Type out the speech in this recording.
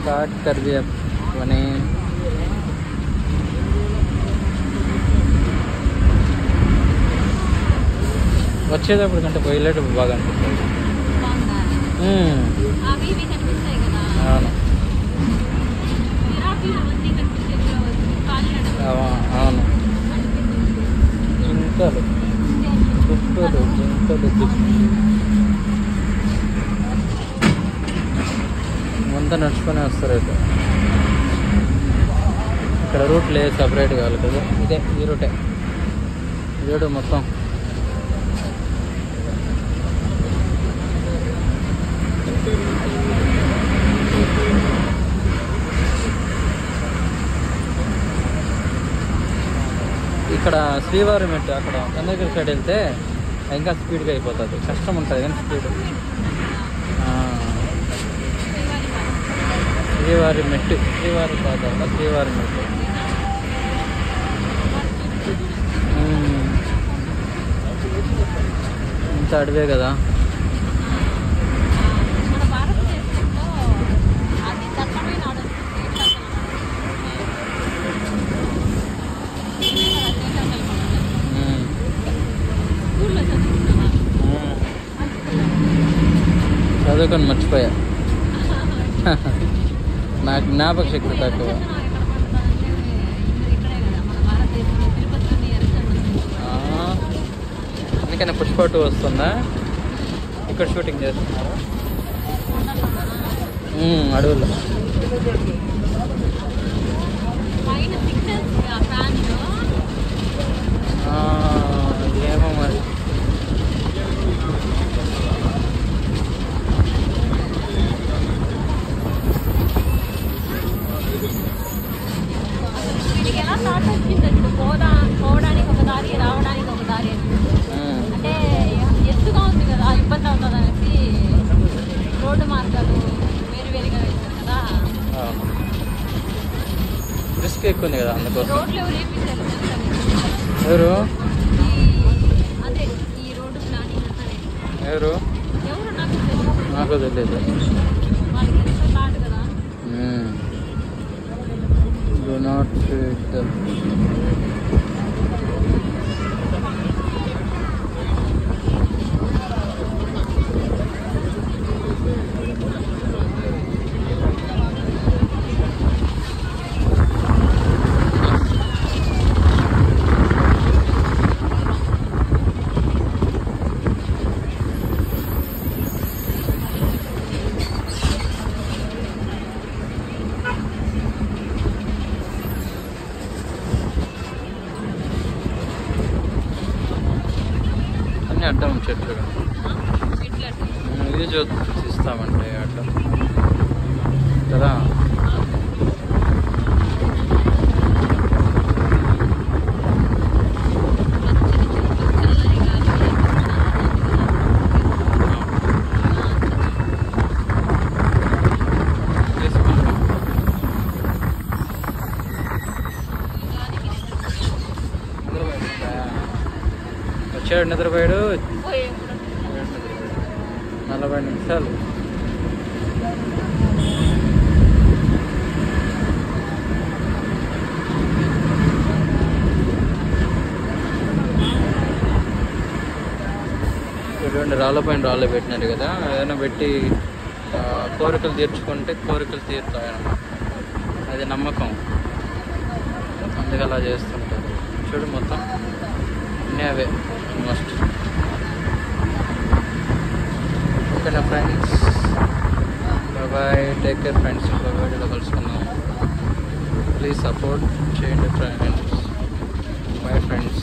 Start कर दिया अपने వచ్చేటప్పుడు కంటే పోయేటప్పుడు బాగా అనిపిస్తుంది. అవును జింకలు దుప్పులు జింకలు అంతా నడుచుకొని వస్తారు. అయితే ఇక్కడ రూట్ లేదు, సపరేట్ కావాలి కదా. ఇదే ఈ రూటే ఏడు మొత్తం. ఇక్కడ శ్రీవారి మెట్టు అక్కడ చంద్రగిరి సైడ్ వెళ్తే ఇంకా స్పీడ్గా అయిపోతుంది, కష్టం ఉంటుంది కానీ స్పీడ్. శ్రీవారి మెట్టు, శ్రీవారి పాదాల శ్రీవారి మెట్టు. ఇంత అడివే కదా. చదువుకొని మర్చిపోయా, నాకు జ్ఞాపక శక్తి తక్కువ. అందుకని పుష్ప 2 వస్తుందా? ఇక్కడ షూటింగ్ చేస్తున్నారు అడవుల్లో. ఏమో మరి. పోవడానికి ఒక దారి, రావడానికి ఒక దారి. అంటే ఎత్తుగా ఉంది కదా, ఇబ్బంది అవుతుంది అనేసి రోడ్డు మార్గాలు వేరువేరుగా వెళ్తారు కదా. రిస్క్ ఎక్కువ ఉంది కదా, అందుకోసం. రోడ్లు ఎవరు వేపించారు? ఎవరు? అదే ఈ రోడ్డు ప్లానింగ్ అంతా ఎవరు? నాకు తెలియదు. వాళ్ళకి ఎంత కాదు కదా. Do not feed them. అడ్డం చెట్లు ఇది చూస్తామంటే అడ్డం కదా. వచ్చాడు నిద్రపోయాడు. 40 నిమిషాలు. ఇటువంటి రాళ్ళపైన రాళ్ళు పెట్టినారు కదా, ఏదైనా పెట్టి కోరికలు తీర్చుకుంటే కోరికలు తీరుతాయన్నమాట. అది నమ్మకం, అందుకే అలా చేస్తుంటారు. చూడు మొత్తం అన్నీ అవే మోస్ట్. ఓకేనా friends, bye, take care friends. వీడియోలో కలుసుకుందాం. ప్లీజ్ సపోర్ట్ చేయండి ఫ్రెండ్స్. Bye friends.